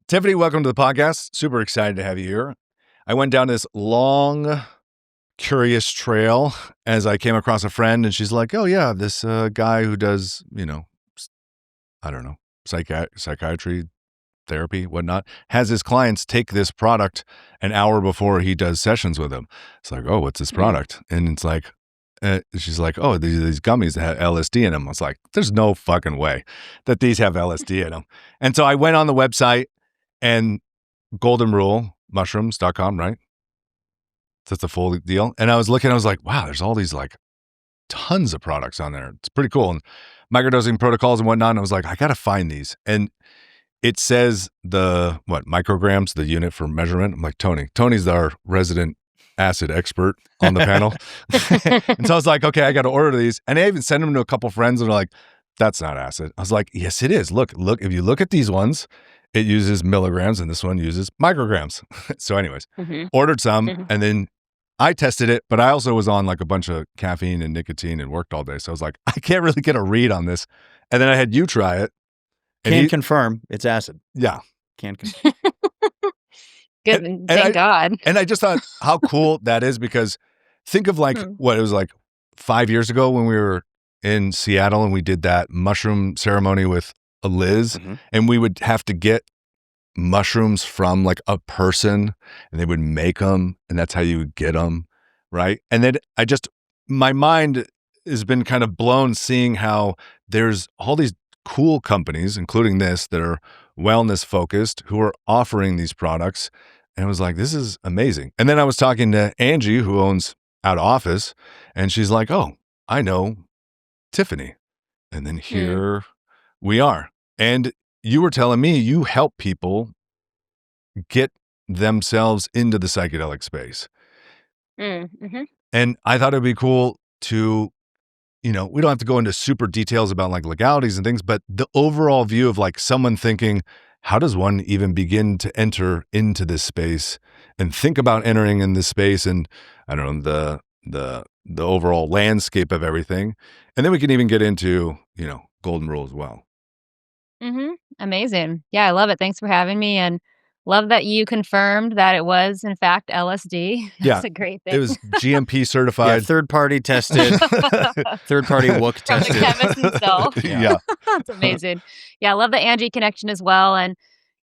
Tiffany, welcome to the podcast. Super excited to have you here. I went down this long, curious trail as I came across a friend, and she's like, "Oh yeah, this guy who does, I don't know, psychiatry therapy, whatnot, has his clients take this product an hour before he does sessions with them." It's like, "Oh, what's this product?" And it's like, she's like, "Oh, these gummies that have LSD in them." I was like, "There's no fucking way that these have LSD in them." And so I went on the website and Golden Rule mushrooms.com, right? That's the full deal. And I was looking, I was like, wow, there's all these like tons of products on there. It's pretty cool. And microdosing protocols and whatnot. And I was like, I got to find these. And it says micrograms, the unit for measurement. I'm like, Tony's our resident acid expert on the panel. And so I was like, okay, I got to order these. And I even sent them to a couple friends and they're like, that's not acid. I was like, yes, it is. Look, if you look at these ones, it uses milligrams and this one uses micrograms. So anyways, ordered some and then I tested it, but I also was on like a bunch of caffeine and nicotine and worked all day. So I was like, I can't really get a read on this. And then I had you try it. Can confirm it's acid. Yeah. Can confirm. Good. Thank God. And I just thought how cool that is because think of like what it was like 5 years ago when we were in Seattle and we did that mushroom ceremony with Liz, and we would have to get mushrooms from like a person and they would make them and that's how you would get them, right? And then my mind has been kind of blown seeing how there's all these cool companies, including this, that are wellness focused who are offering these products. And I was like, this is amazing. And then I was talking to Angie, who owns Out of Office, and she's like, oh, I know Tiffany. And then here we are. And you were telling me you help people get themselves into the psychedelic space. And I thought it'd be cool to, we don't have to go into super details about like legalities and things, but the overall view of like someone thinking, how does one even begin to enter into this space and think about entering in this space? And I don't know, the overall landscape of everything. And then we can even get into, Golden Rule as well. Amazing. Yeah, I love it. Thanks for having me, and love that you confirmed that it was in fact LSD. That's a great thing. It was GMP certified, third-party tested, third-party WOOK from tested. the chemist himself. Yeah. That's amazing. Yeah, I love the Angie connection as well. And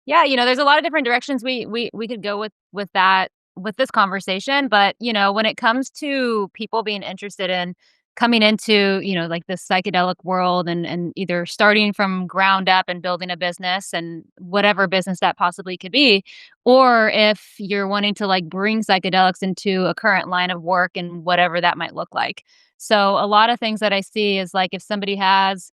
yeah, there's a lot of different directions we could go with that, with this conversation. But, when it comes to people being interested in coming into, like the psychedelic world and either starting from ground up and building a business and whatever business that possibly could be, or if you're wanting to like bring psychedelics into a current line of work and whatever that might look like. So a lot of things that I see is like if somebody has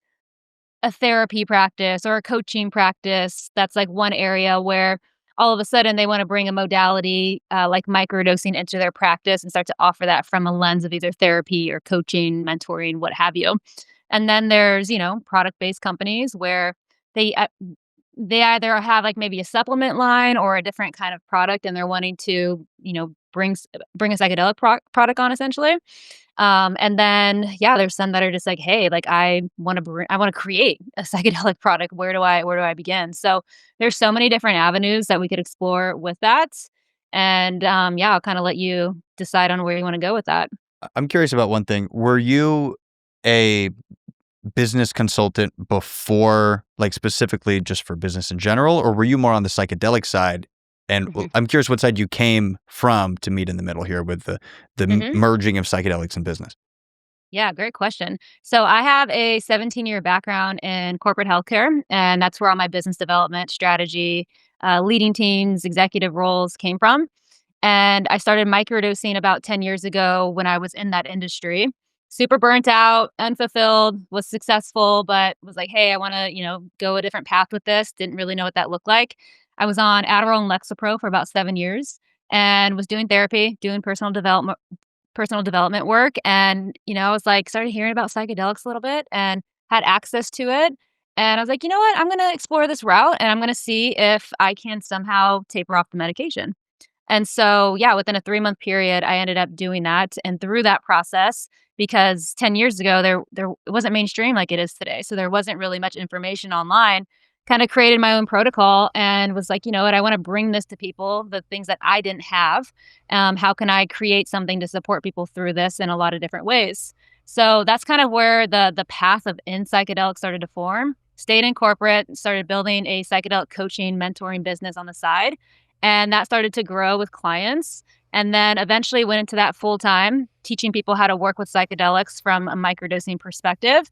a therapy practice or a coaching practice, that's like one area where all of a sudden they want to bring a modality like microdosing into their practice and start to offer that from a lens of either therapy or coaching, mentoring, what have you. And then there's, product-based companies where they either have like maybe a supplement line or a different kind of product, and they're wanting to, bring a psychedelic product on essentially. And then, there's some that are just like, hey, like I want to create a psychedelic product. Where do I begin? So there's so many different avenues that we could explore with that. And, I'll kind of let you decide on where you want to go with that. I'm curious about one thing. Were you a business consultant before, like specifically just for business in general, or were you more on the psychedelic side? And I'm curious what side you came from to meet in the middle here with the merging of psychedelics and business. Yeah, great question. So I have a 17-year background in corporate healthcare, and that's where all my business development strategy, leading teams, executive roles came from. And I started microdosing about 10 years ago when I was in that industry. Super burnt out, unfulfilled, was successful, but was like, hey, I want to, go a different path with this. Didn't really know what that looked like. I was on Adderall and Lexapro for about 7 years and was doing therapy, doing personal development work. And, I was like, started hearing about psychedelics a little bit and had access to it. And I was like, you know what? I'm going to explore this route and I'm going to see if I can somehow taper off the medication. And so, within a 3-month period, I ended up doing that. And through that process, because 10 years ago, there it wasn't mainstream like it is today. So there wasn't really much information online. kind of created my own protocol and was like, you know what, I want to bring this to people, the things that I didn't have. How can I create something to support people through this in a lot of different ways? So that's kind of where the path of in psychedelics started to form. Stayed in corporate, started building a psychedelic coaching, mentoring business on the side. And that started to grow with clients. And then eventually went into that full time, teaching people how to work with psychedelics from a microdosing perspective.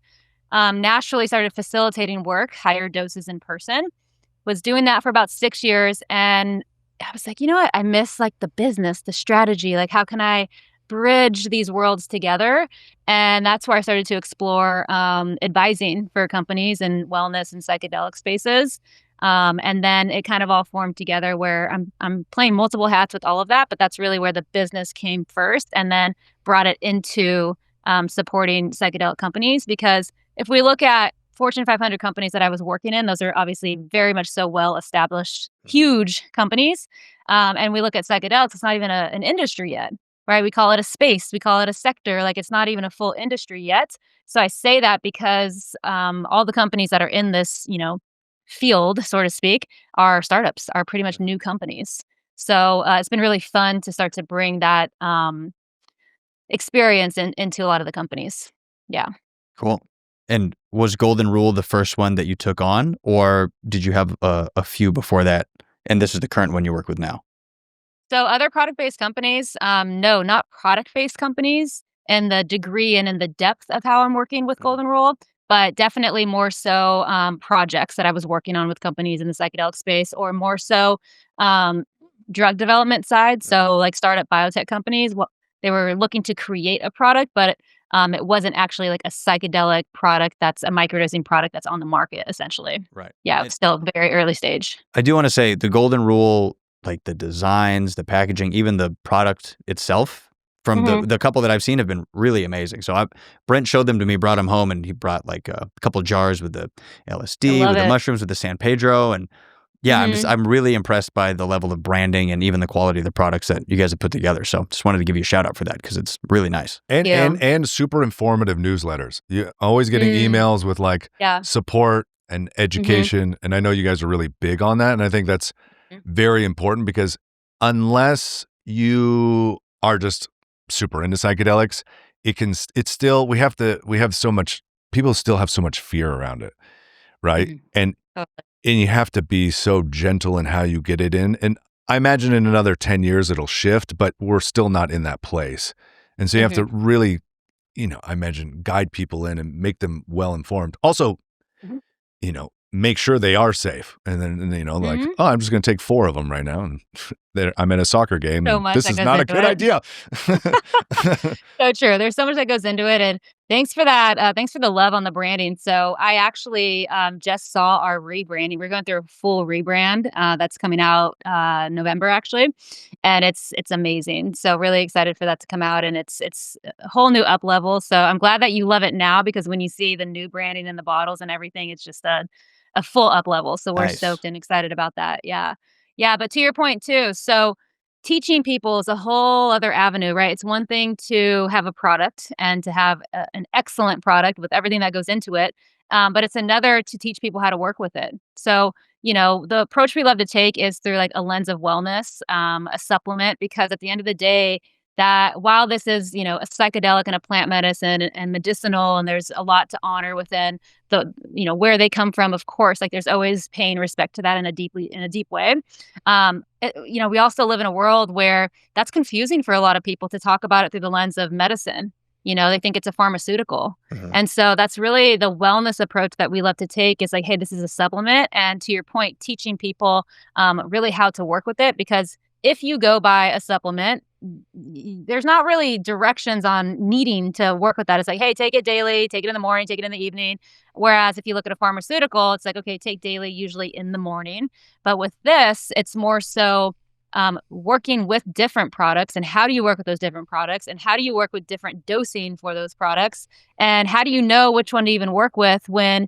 Naturally started facilitating work, higher doses in person. Was doing that for about 6 years. And I was like, you know what? I miss like the business, the strategy. Like, how can I bridge these worlds together? And that's where I started to explore advising for companies in wellness and psychedelic spaces. And then it kind of all formed together where I'm playing multiple hats with all of that, but that's really where the business came first, and then brought it into supporting psychedelic companies. Because if we look at Fortune 500 companies that I was working in, those are obviously very much so well-established, huge companies. And we look at psychedelics, it's not even an industry yet, right? We call it a space, we call it a sector, like it's not even a full industry yet. So I say that because all the companies that are in this, field, so to speak, are startups, are pretty much new companies. So it's been really fun to start to bring that experience into a lot of the companies. Yeah. Cool. And was Golden Rule the first one that you took on, or did you have a few before that? And this is the current one you work with now? So other product-based companies, no, not product-based companies in the degree and in the depth of how I'm working with Golden Rule, but definitely more so projects that I was working on with companies in the psychedelic space, or more so drug development side. So like startup biotech companies, they were looking to create a product, but it wasn't actually like a psychedelic product that's a microdosing product that's on the market, essentially. Right. Yeah, it's still very early stage. I do want to say the Golden Rule, like the designs, the packaging, even the product itself, from the couple that I've seen have been really amazing. So Brent showed them to me, brought them home, and he brought like a couple jars with the LSD, with the mushrooms, with the San Pedro, and yeah, I'm really impressed by the level of branding and even the quality of the products that you guys have put together. So just wanted to give you a shout out for that because it's really nice. And super informative newsletters. You're always getting emails with like support and education. And I know you guys are really big on that. And I think that's very important, because unless you are just super into psychedelics, people still have so much fear around it. Right. And you have to be so gentle in how you get it in. And I imagine in another 10 years it'll shift, but we're still not in that place. And so you have to really, I imagine, guide people in and make them well informed. Also, make sure they are safe. And then, like, oh, I'm just going to take 4 of them right now. And I'm in a soccer game. So and this is not a good idea. So true. There's so much that goes into it. And thanks for that. Thanks for the love on the branding. So I actually just saw our rebranding. We're going through a full rebrand that's coming out November, actually. And it's amazing. So really excited for that to come out. And it's a whole new up level. So I'm glad that you love it now, because when you see the new branding and the bottles and everything, it's just a full up level. So we're stoked and excited about that. Yeah. Yeah. But to your point too. So teaching people is a whole other avenue, right? It's one thing to have a product and to have an excellent product with everything that goes into it. But it's another to teach people how to work with it. So, the approach we love to take is through like a lens of wellness, a supplement, because at the end of the day, that while this is, a psychedelic and a plant medicine and medicinal, and there's a lot to honor within the, where they come from, of course, like there's always pay and respect to that in a deep way. We also live in a world where that's confusing for a lot of people to talk about it through the lens of medicine. They think it's a pharmaceutical. And so that's really the wellness approach that we love to take, is like, hey, this is a supplement. And to your point, teaching people really how to work with it, because if you go buy a supplement, there's not really directions on needing to work with that. It's like, hey, take it daily, take it in the morning, take it in the evening. Whereas if you look at a pharmaceutical, it's like, okay, take daily, usually in the morning. But with this, it's more so working with different products, and how do you work with those different products, and how do you work with different dosing for those products, and how do you know which one to even work with when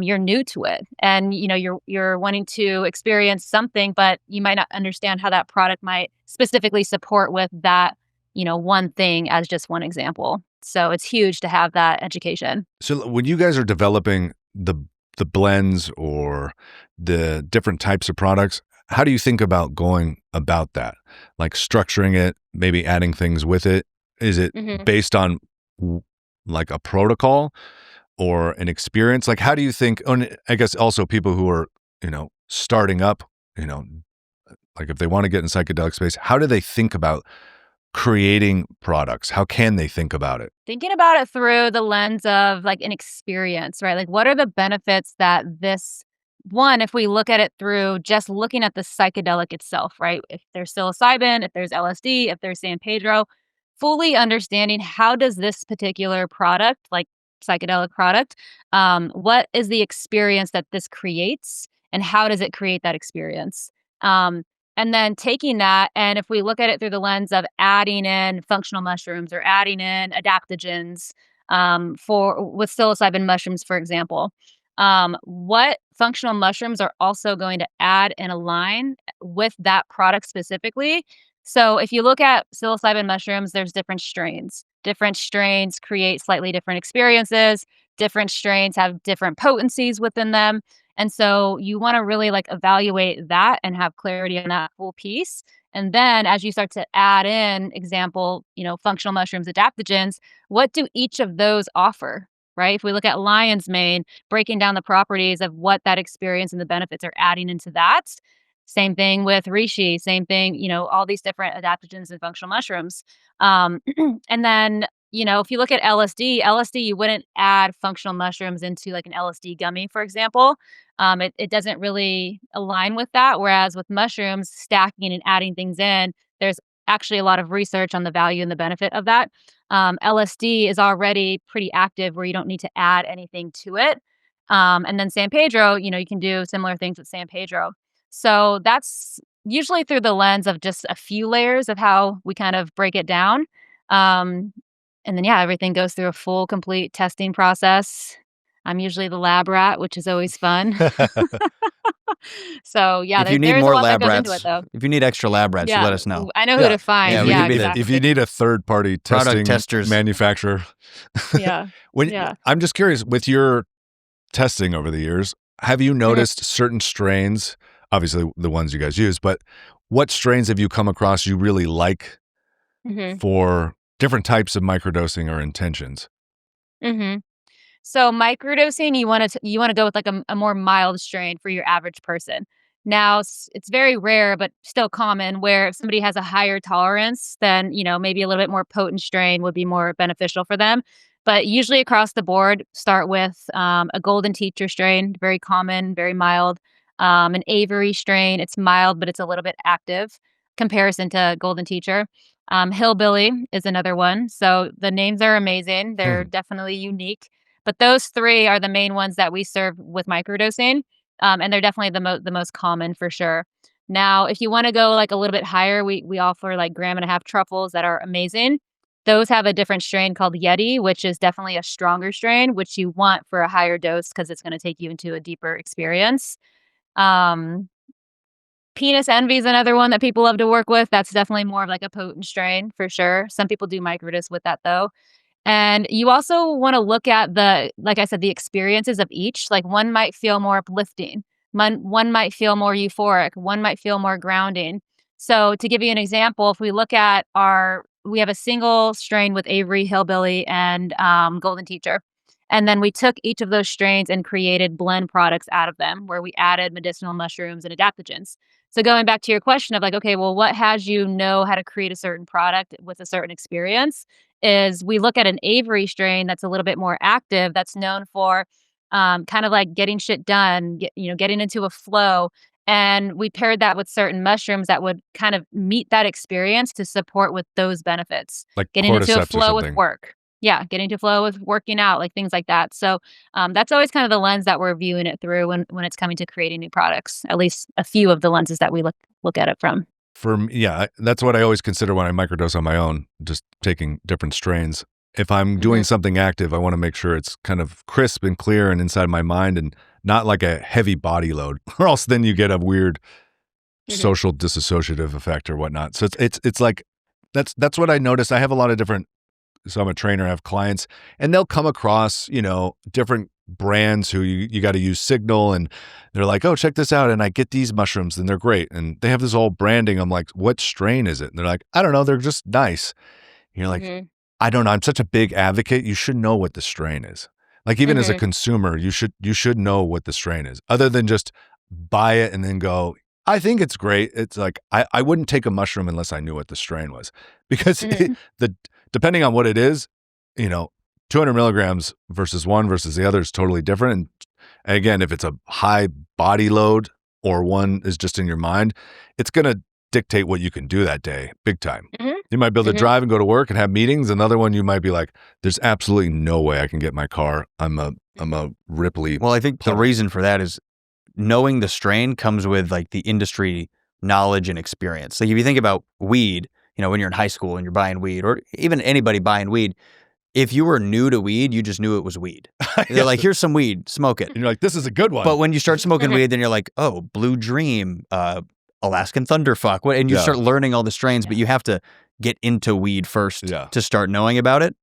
you're new to it, and you're wanting to experience something, but you might not understand how that product might specifically support with that, one thing, as just one example. So it's huge to have that education. So when you guys are developing the the blends or the different types of products, how do you think about going about that? Like structuring it, maybe adding things with it? Is it based on like a protocol or an experience? Like, how do you think, and I guess also people who are, starting up, like if they want to get in psychedelic space, how do they think about creating products? How can they think about it? Thinking about it through the lens of like an experience, right? Like what are the benefits that if we look at it through just looking at the psychedelic itself, right? If there's psilocybin, if there's LSD, if there's San Pedro, fully understanding how does this particular product, like psychedelic product, what is the experience that this creates and how does it create that experience? And then taking that, and if we look at it through the lens of adding in functional mushrooms or adding in adaptogens with psilocybin mushrooms, for example, what functional mushrooms are also going to add and align with that product specifically. So if you look at psilocybin mushrooms, there's different strains. Different strains create slightly different experiences. Different strains have different potencies within them. And so you want to really like evaluate that and have clarity on that full piece. And then as you start to add in functional mushrooms, adaptogens, what do each of those offer, right? If we look at lion's mane, breaking down the properties of what that experience and the benefits are adding into that. Same thing with reishi, same thing, all these different adaptogens and functional mushrooms. And then if you look at LSD, you wouldn't add functional mushrooms into like an LSD gummy, for example. It doesn't really align with that. Whereas with mushrooms, stacking and adding things in, there's actually a lot of research on the value and the benefit of that. LSD is already pretty active where you don't need to add anything to it. And then San Pedro, you can do similar things with San Pedro. So that's usually through the lens of just a few layers of how we kind of break it down. And then, everything goes through a full, complete testing process. I'm usually the lab rat, which is always fun. So, if you need there's more a lot lab that goes rats, into it, though. if you need extra lab rats, you let us know. I know who to find. Yeah, we Yeah, could be the- exactly. If you need a third-party Product testing testers. manufacturer. Yeah. I'm just curious, with your testing over the years, have you noticed certain strains, obviously the ones you guys use, but what strains have you come across you really like for different types of microdosing or intentions? So microdosing, you want to go with like a more mild strain for your average person. Now, it's very rare, but still common, where if somebody has a higher tolerance, then maybe a little bit more potent strain would be more beneficial for them. But usually across the board, start with a golden teacher strain, very common, very mild. An Avery strain, it's mild, but it's a little bit active comparison to golden teacher. Hillbilly is another one. So the names are amazing. They're definitely unique. But those three are the main ones that we serve with microdosing. And they're definitely the most common for sure. Now, if you want to go like a little bit higher, we offer like 1.5 grams truffles that are amazing. Those have a different strain called Yeti, which is definitely a stronger strain, which you want for a higher dose because it's going to take you into a deeper experience. Penis envy is another one that people love to work with. That's definitely more of like a potent strain for sure. Some people do microdose with that though. And you also want to look at like I said, the experiences of each. Like one might feel more uplifting. One might feel more euphoric. One might feel more grounding. So to give you an example, if we look at we have a single strain with Avery, Hillbilly, and Golden Teacher. And then we took each of those strains and created blend products out of them where we added medicinal mushrooms and adaptogens. So going back to your question of like, okay, well, what has you know how to create a certain product with a certain experience is we look at an Avery strain that's a little bit more active, that's known for kind of like getting shit done, getting into a flow. And we paired that with certain mushrooms that would kind of meet that experience to support with those benefits. Like getting into a cordyceps or flow with something. work. Yeah, getting to flow with working out, like things like that. So that's always kind of the lens that we're viewing it through when it's coming to creating new products. At least a few of the lenses that we look at it from. For me, that's what I always consider when I microdose on my own, just taking different strains. If I'm doing something active, I want to make sure it's kind of crisp and clear and inside my mind and not like a heavy body load, or else then you get a weird social dissociative effect or whatnot. So it's like, that's what I noticed. I have a lot of different, so I'm a trainer, I have clients, and they'll come across, different brands who you got to use Signal, and they're like, oh, check this out, and I get these mushrooms and they're great, and they have this whole branding. I'm like, what strain is it? And they're like, I don't know, they're just nice. And you're like, I don't know, I'm such a big advocate, you should know what the strain is. Like, even as a consumer, you should know what the strain is, other than just buy it and then go, I think it's great. It's like, I wouldn't take a mushroom unless I knew what the strain was, because depending on what it is, 200 milligrams versus one versus the other is totally different. And again, if it's a high body load or one is just in your mind, it's going to dictate what you can do that day big time. You might be able to drive and go to work and have meetings. Another one, you might be like, there's absolutely no way I can get my car. I'm a Ripley. Well, I think the reason for that is knowing the strain comes with like the industry knowledge and experience. Like if you think about weed, when you're in high school and you're buying weed, or even anybody buying weed, if you were new to weed, you just knew it was weed. They're like, here's some weed, smoke it. And you're like, this is a good one. But when you start smoking weed, then you're like, oh, Blue Dream, Alaskan Thunderfuck. And you start learning all the strains, but you have to get into weed first to start knowing about it.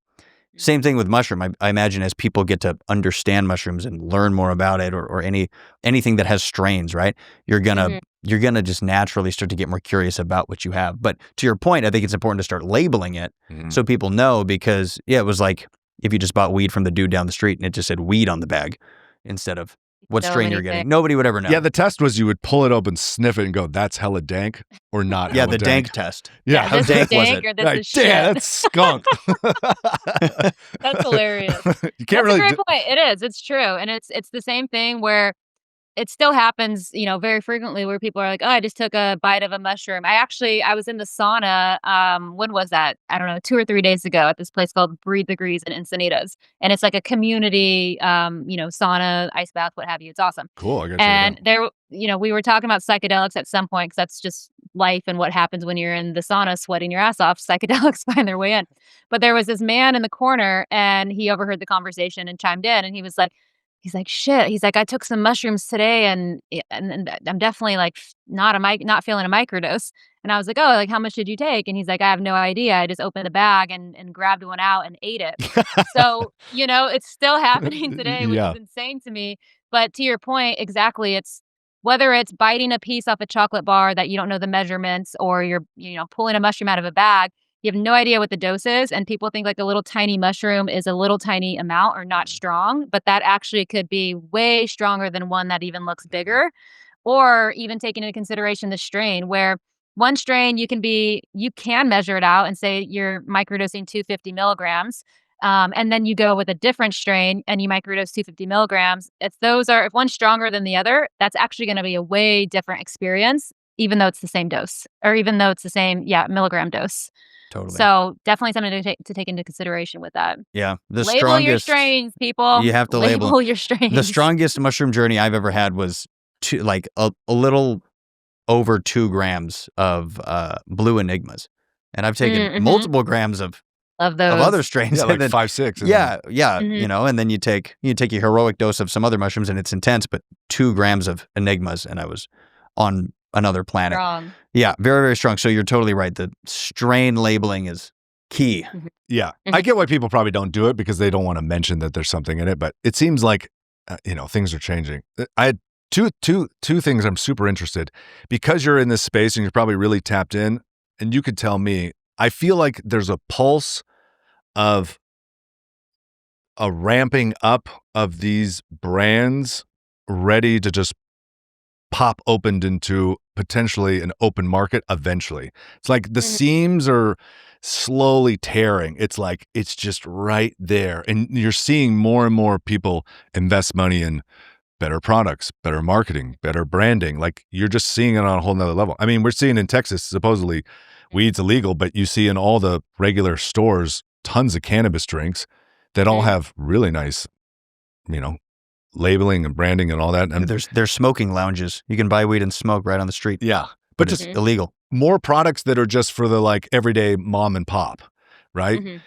Same thing with mushroom. I imagine as people get to understand mushrooms and learn more about it, or anything that has strains, right? You're gonna just naturally start to get more curious about what you have. But to your point, I think it's important to start labeling it so people know, because it was like if you just bought weed from the dude down the street and it just said weed on the bag instead of what strain you're getting. Nobody would ever know. Yeah, the test was you would pull it open, sniff it, and go, that's hella dank or not hella the dank. dank test. Yeah, how dank was it? Or this is shit. That's skunk. That's hilarious. You can't That's really a great point. It is. It's true. And it's the same thing where it still happens, very frequently, where people are like, oh, I just took a bite of a mushroom. I was in the sauna. When was that? I don't know, 2 or 3 days ago at this place called Breathe Degrees in Encinitas. And it's like a community, sauna, ice bath, what have you. It's awesome. Cool. I guess. And there, we were talking about psychedelics at some point, because that's just life and what happens when you're in the sauna sweating your ass off. Psychedelics find their way in. But there was this man in the corner, and he overheard the conversation and chimed in, and he was like, shit. He's like, I took some mushrooms today, and I'm definitely like not feeling a microdose. And I was like, oh, like how much did you take? And he's like, I have no idea. I just opened the bag and grabbed one out and ate it. So, it's still happening today, which is insane to me. But to your point, exactly, it's whether it's biting a piece off a chocolate bar that you don't know the measurements, or you're, pulling a mushroom out of a bag. You have no idea what the dose is, and people think like a little tiny mushroom is a little tiny amount or not strong, but that actually could be way stronger than one that even looks bigger. Or even taking into consideration the strain, where one strain you can measure it out and say you're microdosing 250 milligrams, and then you go with a different strain and you microdose 250 milligrams. If one's stronger than the other, that's actually going to be a way different experience, even though it's the same dose, or even though it's the same milligram dose. Totally. So definitely something to take into consideration with that. Yeah. Label your strains, people. You have to label your strains. The strongest mushroom journey I've ever had was a little over 2 grams of blue enigmas. And I've taken multiple grams of other strains. Yeah, like 5, 6. Yeah. And then you take your heroic dose of some other mushrooms, and it's intense, but 2 grams of enigmas, and I was on another planet. Strong. Yeah, very, very strong. So you're totally right. The strain labeling is key. Yeah. I get why people probably don't do it, because they don't want to mention that there's something in it, but it seems like, things are changing. I had two things I'm super interested, because you're in this space and you're probably really tapped in, and you could tell me, I feel like there's a pulse of a ramping up of these brands ready to just pop opened into potentially an open market eventually. It's like the seams are slowly tearing. It's like it's just right there. And you're seeing more and more people invest money in better products, better marketing, better branding. Like you're just seeing it on a whole nother level. I mean, we're seeing in Texas, supposedly weed's illegal, but you see in all the regular stores tons of cannabis drinks that all have really nice, labeling and branding and all that. And there's smoking lounges. You can buy weed and smoke right on the street. Yeah. But just illegal. More products that are just for the like everyday mom and pop, right?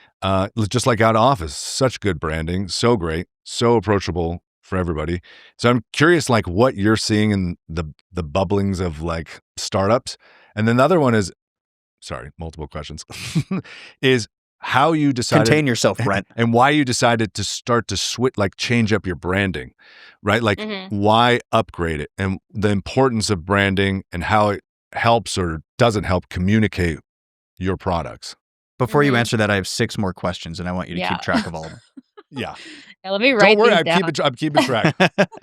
Just like out of office, such good branding, so great, so approachable for everybody. So I'm curious, like what you're seeing in the bubblings of like startups. And then the other one is, sorry, multiple questions, is how you decided Contain yourself, Brent. and why you decided to start to switch, like change up your branding, right? Like why upgrade it, and the importance of branding and how it helps or doesn't help communicate your products. Before you answer that, I have 6 more questions, and I want you to keep track of all of them. Yeah. Let me write Don't worry, these down. I'm keeping track.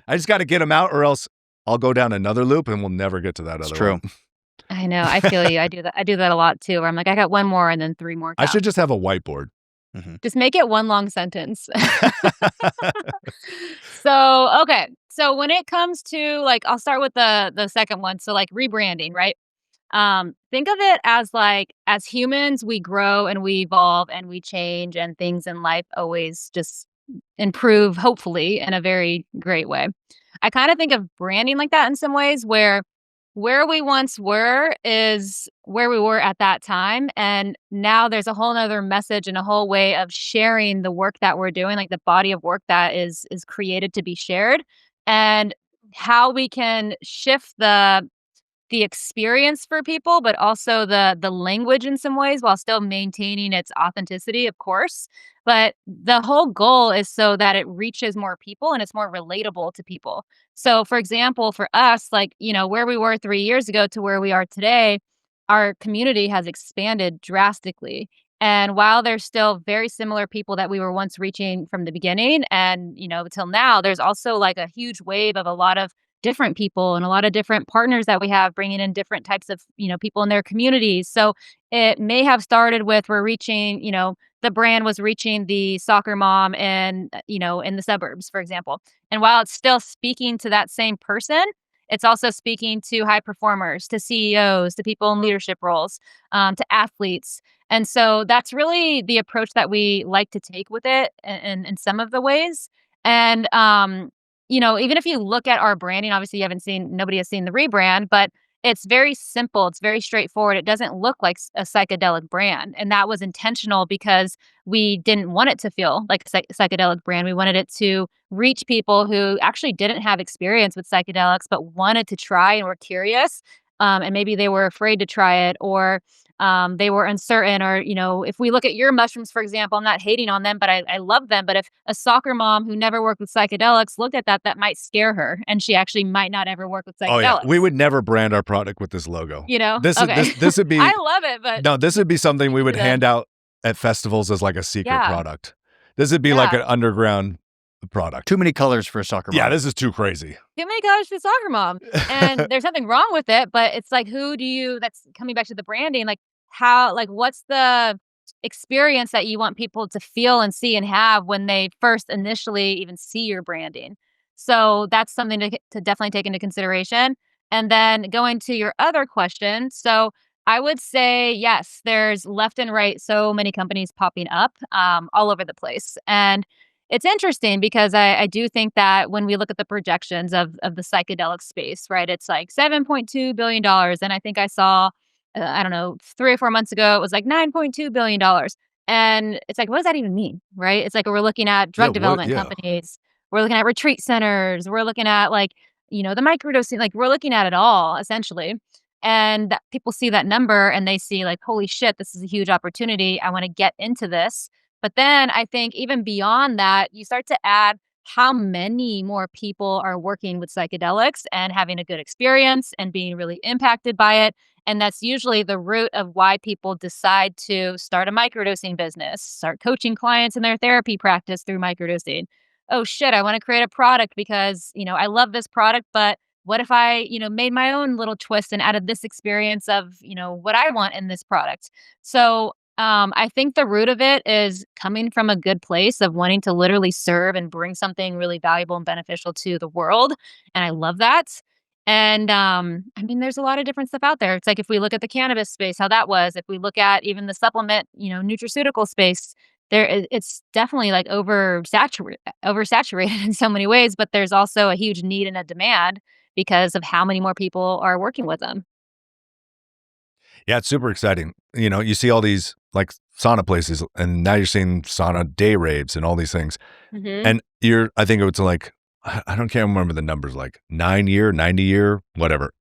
I just got to get them out, or else I'll go down another loop and we'll never get to that It's other true. one. I know. I feel you. I do that. I do that a lot too. Where I'm like, I got one more and then 3 more. I should just have a whiteboard. Just make it one long sentence. So, okay. So when it comes to like, I'll start with the second one. So like rebranding, right? Think of it as like, as humans, we grow and we evolve and we change, and things in life always just improve, hopefully, in a very great way. I kind of think of branding like that in some ways, where we once were is where we were at that time. And now there's a whole nother message and a whole way of sharing the work that we're doing, like the body of work that is created to be shared, and how we can shift the experience for people, but also the language in some ways while still maintaining its authenticity, of course. But the whole goal is so that it reaches more people and it's more relatable to people. So, for example, for us, like, where we were 3 years ago to where we are today, our community has expanded drastically. And while there's still very similar people that we were once reaching from the beginning and, till now, there's also like a huge wave of a lot of different people and a lot of different partners that we have bringing in different types of, people in their communities. So it may have started with we're reaching, the brand was reaching the soccer mom and, in the suburbs, for example. And while it's still speaking to that same person, it's also speaking to high performers, to CEOs, to people in leadership roles, to athletes. And so that's really the approach that we like to take with it in some of the ways. And, even if you look at our branding, obviously nobody has seen the rebrand, but it's very simple. It's very straightforward. It doesn't look like a psychedelic brand. And that was intentional because we didn't want it to feel like a psychedelic brand. We wanted it to reach people who actually didn't have experience with psychedelics, but wanted to try and were curious. And maybe they were afraid to try it, or they were uncertain, or, if we look at your mushrooms, for example, I'm not hating on them, but I love them. But if a soccer mom who never worked with psychedelics looked at that might scare her, and she actually might not ever work with psychedelics. Oh yeah, we would never brand our product with this logo. This would be. I love it, but no, this would be something we would hand out at festivals as like a secret product. This would be like an underground product. Too many colors for a soccer mom. Yeah, this is too crazy. Too many colors for soccer mom. And there's nothing wrong with it, but it's like, that's coming back to the branding, like what's the experience that you want people to feel and see and have when they first initially even see your branding? So that's something to definitely take into consideration. And then going to your other question. So I would say, yes, there's left and right so many companies popping up all over the place. And it's interesting because I do think that when we look at the projections of the psychedelic space, right, it's like $7.2 billion. And I think I saw, I don't know, 3 or 4 months ago, it was like $9.2 billion. And it's like, what does that even mean, right? It's like we're looking at drug development companies. We're looking at retreat centers. We're looking at the microdosing. Like we're looking at it all, essentially. And people see that number and they see like, holy shit, this is a huge opportunity. I want to get into this. But then I think even beyond that, you start to add how many more people are working with psychedelics and having a good experience and being really impacted by it. And that's usually the root of why people decide to start a microdosing business, start coaching clients in their therapy practice through microdosing. Oh shit, I want to create a product because, I love this product, but what if I, made my own little twist and added this experience of, what I want in this product? So I think the root of it is coming from a good place of wanting to literally serve and bring something really valuable and beneficial to the world. And I love that. And there's a lot of different stuff out there. It's like if we look at the cannabis space, how that was, if we look at even the supplement, nutraceutical space, it's definitely like oversaturated in so many ways, but there's also a huge need and a demand because of how many more people are working with them. Yeah, it's super exciting. You see all these like sauna places, and now you're seeing sauna day raves and all these things. Mm-hmm. And I think it's like I don't can't remember the numbers, like 9-year, 90-year, whatever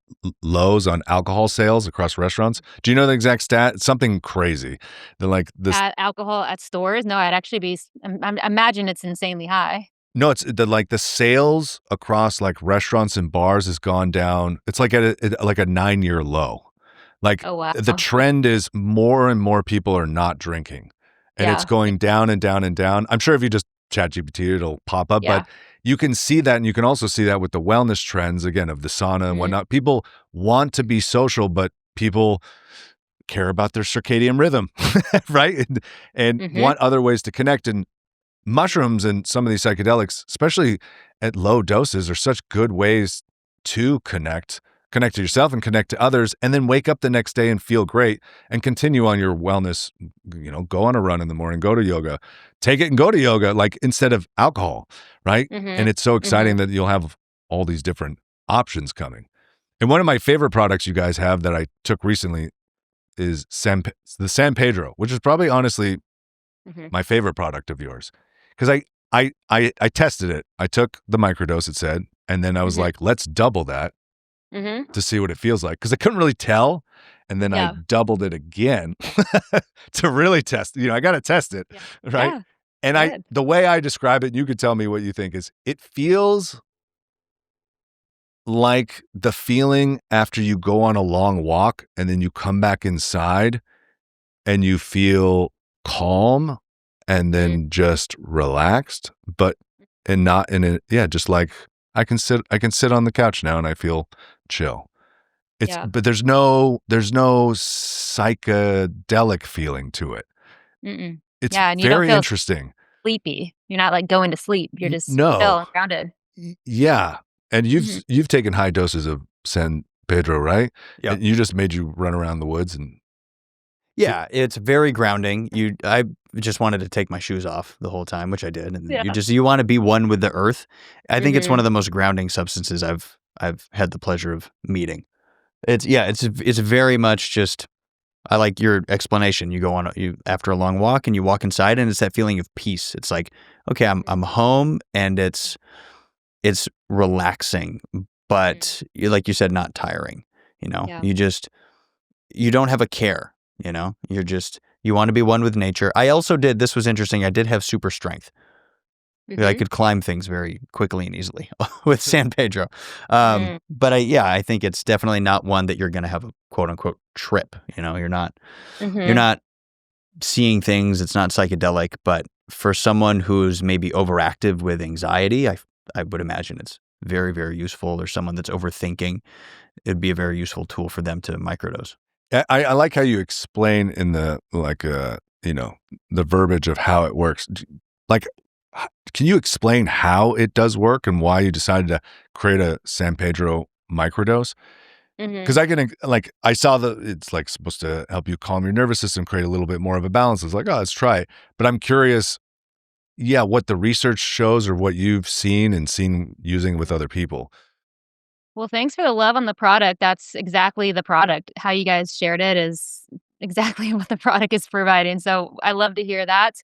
lows on alcohol sales across restaurants. Do you know the exact stat? It's something crazy. They're like this. At alcohol at stores? No, I'd actually be imagine it's insanely high. No, it's the sales across like restaurants and bars has gone down. It's like like a 9-year low. Like Oh, wow. the trend is more and more people are not drinking, and it's Yeah. going down and down and down. I'm sure if you just chat GPT, it'll pop up, Yeah. but you can see that, and you can also see that with the wellness trends again of the sauna and Mhm. whatnot. People want to be social, but people care about their circadian rhythm, right? And Mhm. want other ways to connect. And mushrooms and some of these psychedelics, especially at low doses, are such good ways to connect to yourself and connect to others, and then wake up the next day and feel great and continue on your wellness. Go on a run in the morning, go to yoga, take it and go to yoga, like instead of alcohol, right? Mhm. And it's so exciting that you'll have all these different options coming. And one of my favorite products you guys have that I took recently is the San Pedro, which is probably honestly Mhm. my favorite product of yours. Because I tested it. I took the microdose, it said, and then I was Mhm. like, let's double that Mhm. to see what it feels like. Because I couldn't really tell. And then I Yeah. doubled it again to really test. I got to test it, Yeah. right? Yeah. And Good. the way I describe it, and you could tell me what you think, is it feels like the feeling after you go on a long walk and then you come back inside and you feel calm and then just relaxed, but and not in it. Yeah, just like I can sit on the couch now and I feel chill. Yeah. But there's no psychedelic feeling to it. Mm-mm. It's Yeah, and you don't very feel interesting. sleepy. You're not, like, going to sleep. You're just chill No. and grounded. Yeah. And Mhm. you've taken high doses of San Pedro, right? Yeah. And you just made you run around the woods and Yeah, it's very grounding. I just wanted to take my shoes off the whole time, which I did, and Yeah. you want to be one with the earth. I think it's one Mhm. of the most grounding substances I've had the pleasure of meeting. It's very much just. I like your explanation. You go on after a long walk and you walk inside, and it's that feeling of peace. It's like, okay, I'm home, and it's relaxing, but like you said, not tiring. Yeah. You don't have a care. You want to be one with nature. I also did. This was interesting. I did have super strength. I Mhm. could climb things very quickly and easily with San Pedro. Mm. But I think it's definitely not one that you're going to have a quote unquote trip. You're Mhm. not seeing things. It's not psychedelic, but for someone who's maybe overactive with anxiety, I would imagine it's very, very useful. Or someone that's overthinking, it'd be a very useful tool for them to microdose. I like how you explain in the the verbiage of how it works. Like, can you explain how it does work and why you decided to create a San Pedro microdose? Mhm. Because I saw that it's like supposed to help you calm your nervous system, create a little bit more of a balance. I was like, oh, let's try it. But I'm curious, what the research shows or what you've seen using with other people. Well, thanks for the love on the product. That's exactly the product. How you guys shared it is exactly what the product is providing. So I love to hear that.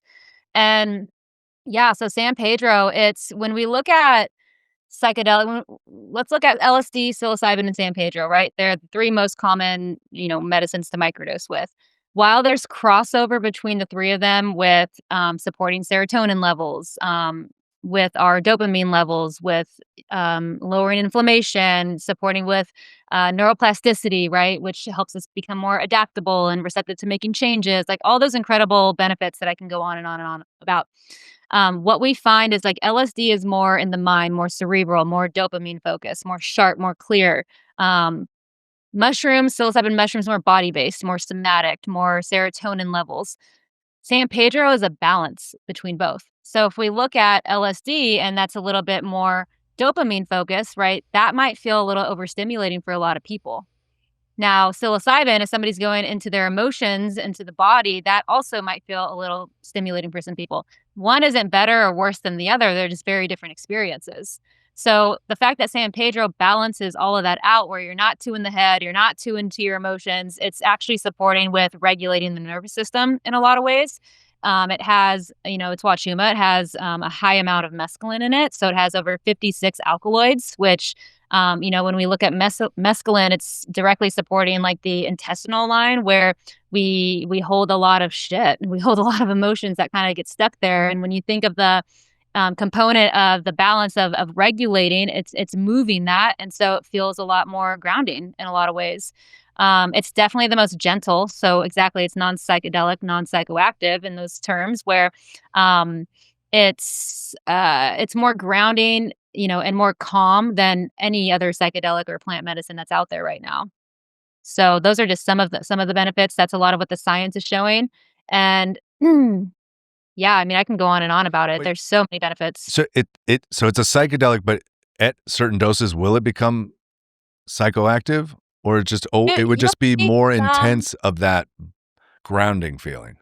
And yeah, so San Pedro, it's when we look at let's look at LSD, psilocybin, and San Pedro, right? They're the three most common, medicines to microdose with. While there's crossover between the three of them with supporting serotonin levels, with our dopamine levels, with lowering inflammation, supporting with neuroplasticity, right, which helps us become more adaptable and receptive to making changes, like all those incredible benefits that I can go on and on and on about. What we find is like LSD is more in the mind, more cerebral, more dopamine focused, more sharp, more clear. Um, psilocybin mushrooms, more body based, more somatic, more serotonin levels. San Pedro is a balance between both. So if we look at LSD and that's a little bit more dopamine focused, right, that might feel a little overstimulating for a lot of people. Now, psilocybin, if somebody's going into their emotions, into the body, that also might feel a little stimulating for some people. One isn't better or worse than the other. They're just very different experiences. So the fact that San Pedro balances all of that out, where you're not too in the head, you're not too into your emotions, it's actually supporting with regulating the nervous system in a lot of ways. It has, it's Wachuma. It has a high amount of mescaline in it. So it has over 56 alkaloids, which, when we look at mescaline, it's directly supporting like the intestinal line where we hold a lot of shit and we hold a lot of emotions that kind of get stuck there. And when you think of the component of the balance of regulating, it's moving that. And so it feels a lot more grounding in a lot of ways. It's definitely the most gentle. So exactly, it's non-psychedelic, non-psychoactive in those terms where it's more grounding, and more calm than any other psychedelic or plant medicine that's out there right now. So those are just some of the benefits. That's a lot of what the science is showing. And yeah, I mean, I can go on and on about it. Wait. There's so many benefits. So so it's a psychedelic, but at certain doses, will it become psychoactive, or it would You'll just be see more some. intense of that grounding feeling?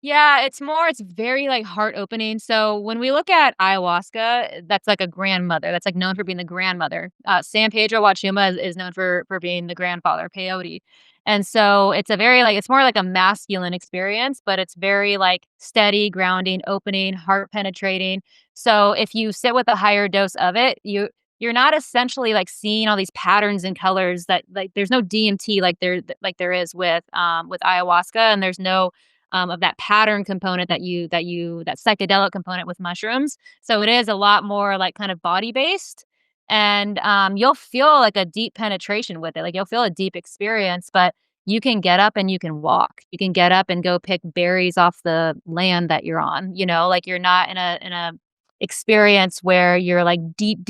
Yeah, it's very like heart opening. So when we look at ayahuasca, that's like a grandmother. That's like known for being the grandmother. San Pedro Wachuma is known for being the grandfather, peyote. And so it's a very like it's more like a masculine experience, but it's very like steady, grounding, opening, heart penetrating. So if you sit with a higher dose of it, you're not essentially like seeing all these patterns and colors that like there's no DMT like there is with ayahuasca, and there's no of that pattern component that psychedelic component with mushrooms. So it is a lot more like kind of body based, and you'll feel like a deep penetration with it. Like you'll feel a deep experience, but you can get up and you can walk. You can get up and go pick berries off the land that you're on. Like you're not in a experience where you're like deep,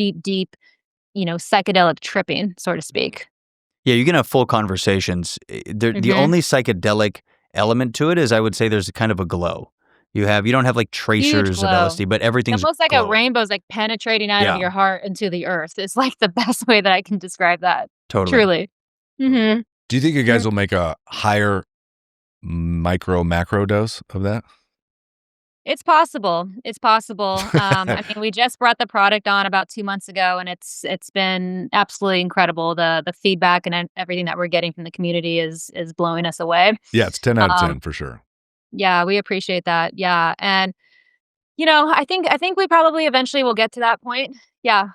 psychedelic tripping, so to speak. Yeah, you can have full conversations. The Hmm. only psychedelic element to it is I would say there's kind of a glow. You don't have like Huge tracers of glow. LSD, but everything's Almost like a glowing. rainbow's, like, penetrating out of Yeah, your heart into the earth. It's, like, the best way that I can describe that. totally. Truly. Mhm. Do you think you guys Mm. will make a higher macro dose of that? It's possible. It's possible. I mean, we just brought the product on about 2 months ago, and it's been absolutely incredible. The feedback and everything that we're getting from the community is blowing us away. Yeah, it's 10 out of Um, 10 for sure. yeah, we appreciate that. Yeah, and, I think we probably eventually will get to that point. Yeah,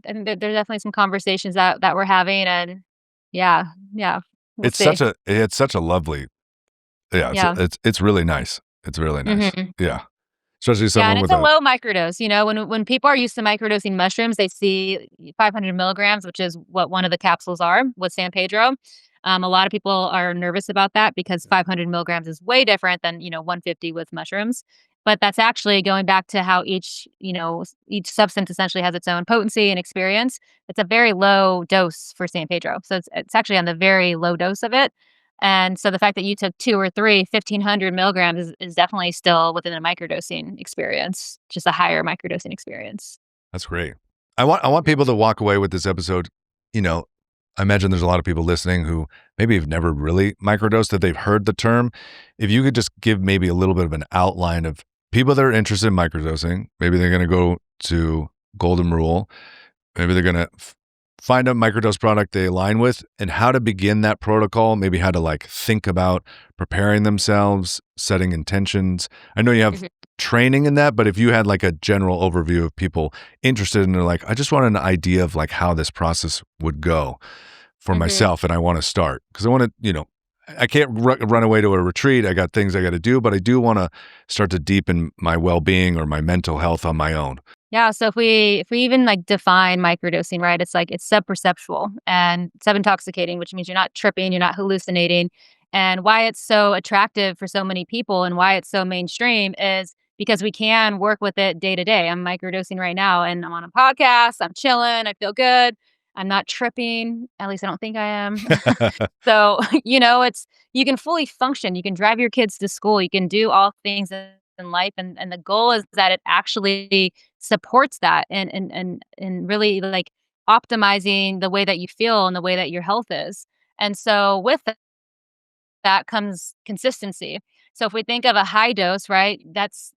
and there's definitely some conversations that we're having, and yeah, yeah, we'll It's see. such a lovely, yeah, Yeah. it's really nice. It's really nice. Mhm. Yeah. Especially Yeah, and someone it's with a a low microdose. When people are used to microdosing mushrooms, they see 500 milligrams, which is what one of the capsules are with San Pedro. A lot of people are nervous about that because 500 milligrams is way different than 150 with mushrooms. But that's actually going back to how each substance essentially has its own potency and experience. It's a very low dose for San Pedro, so it's actually on the very low dose of it. And so the fact that you took 2 or 3, 1,500 milligrams is definitely still within a microdosing experience, just a higher microdosing experience. That's great. I want people to walk away with this episode, you know, I imagine there's a lot of people listening who maybe have never really microdosed, that they've heard the term. If you could just give maybe a little bit of an outline of people that are interested in microdosing, maybe they're going to go to Golden Rule, maybe they're going to find a microdose product they align with, and how to begin that protocol, maybe how to like think about preparing themselves, setting intentions. I know you have Mhm, training in that, but if you had like a general overview of people interested and they're like, I just want an idea of like how this process would go for mhm. myself and I want to start because I want to, I can't run away to a retreat. I got things I got to do, but I do want to start to deepen my well-being or my mental health on my own. Yeah, so if we even, like, define microdosing, right, it's like it's subperceptual and subintoxicating, which means you're not tripping, you're not hallucinating, and why it's so attractive for so many people and why it's so mainstream is because we can work with it day to day. I'm microdosing right now, and I'm on a podcast, I'm chilling, I feel good, I'm not tripping, at least I don't think I am. So, it's you can fully function, you can drive your kids to school, you can do all things in life, and the goal is that it actually supports that and really like optimizing the way that you feel and the way that your health is. And so with that comes consistency. So if we think of a high dose, right, that's,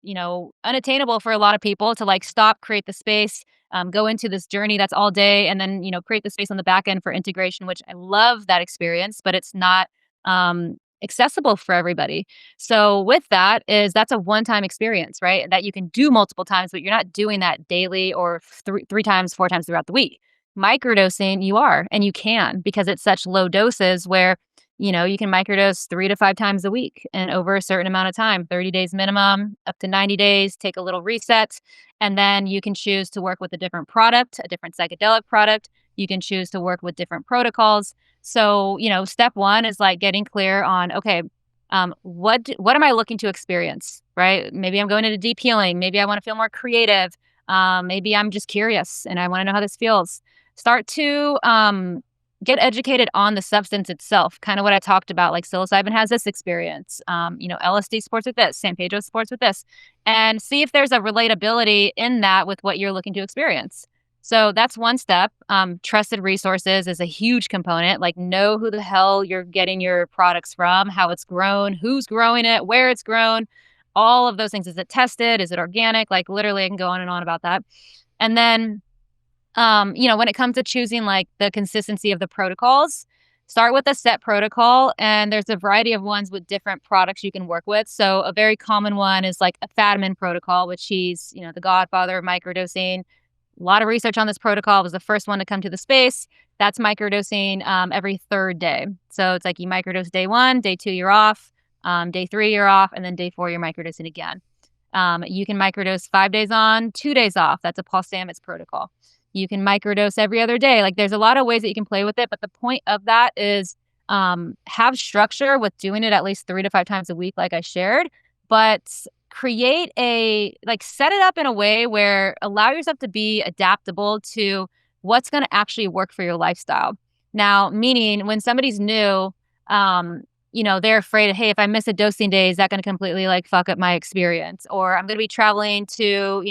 unattainable for a lot of people to like stop, create the space, go into this journey that's all day and then, create the space on the back end for integration, which I love that experience, but it's not accessible for everybody. So with that's a one-time experience, right? That you can do multiple times, but you're not doing that daily or three times, four times throughout the week. Microdosing, you are, and you can, because it's such low doses where, you can microdose 3 to 5 times a week and over a certain amount of time, 30 days minimum, up to 90 days, take a little reset. And then you can choose to work with a different product, a different psychedelic product. You can choose to work with different protocols. So, step one is like getting clear on, okay, what am I looking to experience, right? Maybe I'm going into deep healing. Maybe I want to feel more creative. Maybe I'm just curious and I want to know how this feels. Start to get educated on the substance itself, kind of what I talked about, like psilocybin has this experience, LSD supports with this, San Pedro supports with this, and see if there's a relatability in that with what you're looking to experience. So that's one step. Trusted resources is a huge component, like know who the hell you're getting your products from, how it's grown, who's growing it, where it's grown, all of those things. Is it tested? Is it organic? Like literally I can go on and on about that. And then when it comes to choosing like the consistency of the protocols, start with a set protocol, and there's a variety of ones with different products you can work with. So a very common one is like a Fadiman protocol, which he's, the godfather of microdosing. A lot of research on this protocol, was the first one to come to the space. That's microdosing every third day. So it's like you microdose day 1, day 2 you're off, day 3 you're off, and then day 4 you're microdosing again. You can microdose 5 days on, 2 days off. That's a Paul Stamets protocol. You can microdose every other day. Like there's a lot of ways that you can play with it, but the point of that is have structure with doing it at least 3 to 5 times a week, like I shared, but create set it up in a way where allow yourself to be adaptable to what's going to actually work for your lifestyle. Now, meaning when somebody's new, they're afraid of, hey, if I miss a dosing day, is that going to completely like fuck up my experience? Or I'm going to be traveling to,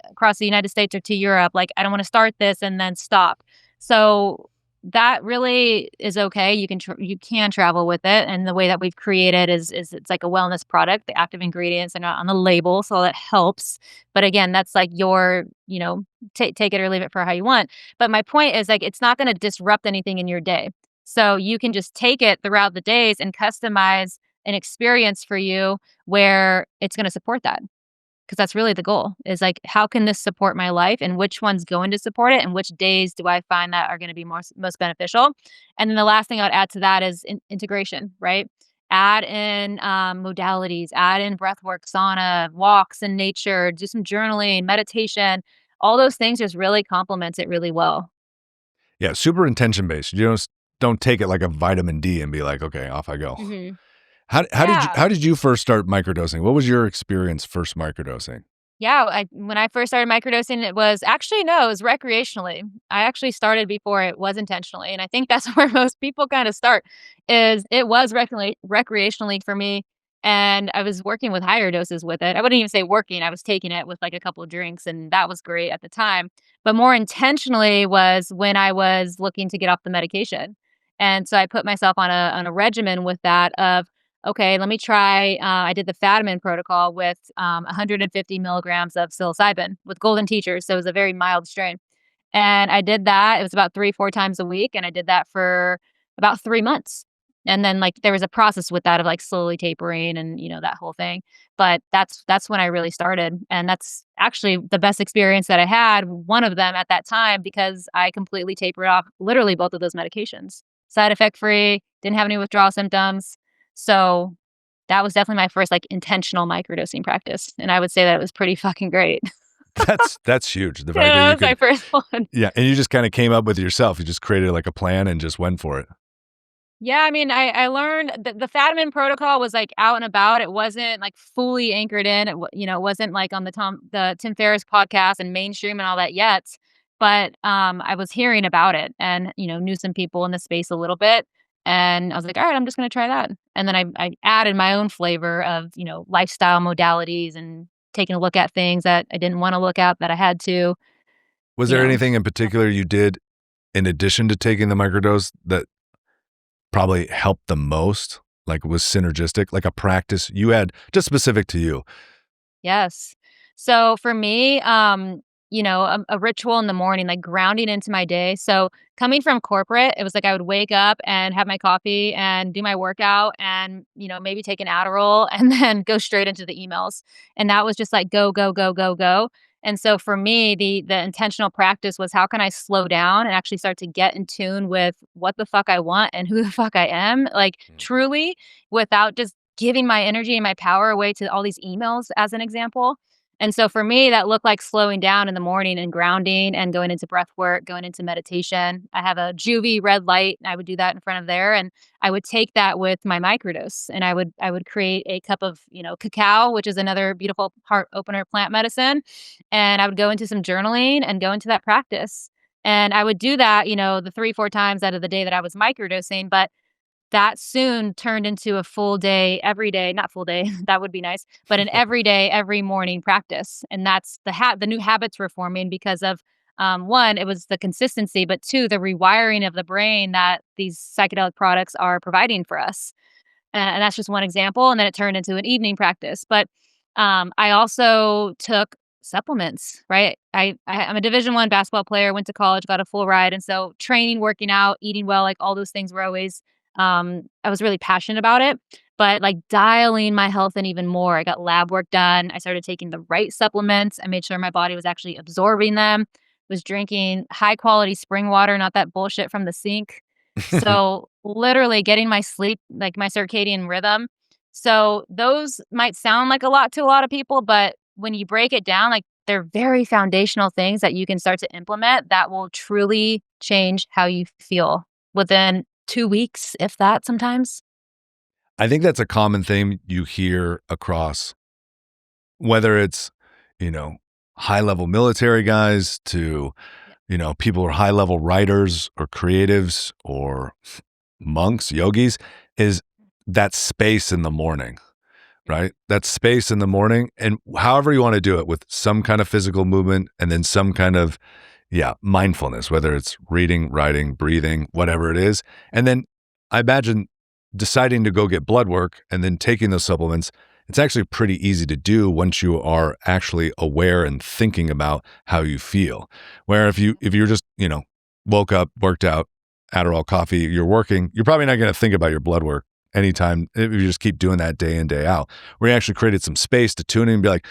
across the United States or to Europe. Like, I don't want to start this and then stop. So that really is okay. You can travel with it. And the way that we've created is it's like a wellness product. The active ingredients are not on the label, so that helps. But again, that's like your, take it or leave it for how you want. But my point is like, it's not going to disrupt anything in your day. So you can just take it throughout the days and customize an experience for you where it's going to support that. Because that's really the goal, is like, how can this support my life and which one's going to support it and which days do I find that are going to be most beneficial? And then the last thing I would add to that is integration, right? Add in modalities, add in breath work, sauna, walks in nature, do some journaling, meditation. All those things just really complements it really well. Yeah, super intention based. You don't take it like a vitamin D and be like, okay, off I go. Mm-hmm. How did you first start microdosing? What was your experience first microdosing? Yeah, when I first started microdosing, it was recreationally. I actually started before it was intentionally, and I think that's where most people kind of start. Is it was recreationally for me, and I was working with higher doses with it. I wouldn't even say working; I was taking it with like a couple of drinks, and that was great at the time. But more intentionally was when I was looking to get off the medication, and so I put myself on a regimen with that of, okay, let me try. I did the Fadiman protocol with 150 milligrams of psilocybin with golden teachers. So it was a very mild strain. And I did that. It was about 3-4 times a week. And I did that for about 3 months. And then like there was a process with that of like slowly tapering and, that whole thing. But that's when I really started. And that's actually the best experience that I had, one of them at that time, because I completely tapered off literally both of those medications. Side effect free, didn't have any withdrawal symptoms. So that was definitely my first like intentional microdosing practice. And I would say that it was pretty fucking great. That's huge. The fact Yeah, that that was my first one. Yeah. And you just kind of came up with yourself. You just created like a plan and just went for it. Yeah, I mean, I learned that the Fadiman protocol was like out and about. It wasn't like fully anchored in. It wasn't like on the Tim Ferriss podcast and mainstream and all that yet. But I was hearing about it and knew some people in the space a little bit. And I was like, all right, I'm just going to try that. And then I added my own flavor of, lifestyle modalities and taking a look at things that I didn't want to look at that I had to. Was there anything in particular you did in addition to taking the microdose that probably helped the most? Like was synergistic, like a practice you had just specific to you? Yes. So for me, a ritual in the morning, like grounding into my day. So coming from corporate, it was like I would wake up and have my coffee and do my workout and, maybe take an Adderall and then go straight into the emails. And that was just like go, go, go, go, go. And so for me, the intentional practice was how can I slow down and actually start to get in tune with what the fuck I want and who the fuck I am, like truly, without just giving my energy and my power away to all these emails as an example. And so for me, that looked like slowing down in the morning and grounding and going into breath work, going into meditation. I have a juvie red light, and I would do that in front of there. And I would take that with my microdose, and I would create a cup of, cacao, which is another beautiful heart opener plant medicine. And I would go into some journaling and go into that practice. And I would do that, the 3-4 times out of the day that I was microdosing. But that soon turned into a full day, every day, not full day, that would be nice, but an every day, every morning practice. And that's the new habits were forming because of, one, it was the consistency, but two, the rewiring of the brain that these psychedelic products are providing for us. And that's just one example. And then it turned into an evening practice. But I also took supplements, right? I'm a Division I basketball player, went to college, got a full ride. And so training, working out, eating well, like all those things were always, I was really passionate about it. But like dialing my health in even more, I got lab work done. I started taking the right supplements. I made sure my body was actually absorbing them, was drinking high quality spring water, not that bullshit from the sink. So literally getting my sleep, like my circadian rhythm. So those might sound like a lot to a lot of people, but when you break it down, like they're very foundational things that you can start to implement that will truly change how you feel within 2 weeks, if that sometimes. I think that's a common theme you hear across, whether it's, high level military guys to, people who are high level writers or creatives or monks, yogis, is that space in the morning, right? That space in the morning, and however you want to do it, with some kind of physical movement and then some kind of, mindfulness, whether it's reading, writing, breathing, whatever it is. And then I imagine deciding to go get blood work and then taking those supplements, it's actually pretty easy to do once you are actually aware and thinking about how you feel. Where if you're just, woke up, worked out, Adderall, coffee, you're working, you're probably not going to think about your blood work anytime if you just keep doing that day in, day out. Where you actually created some space to tune in and be like,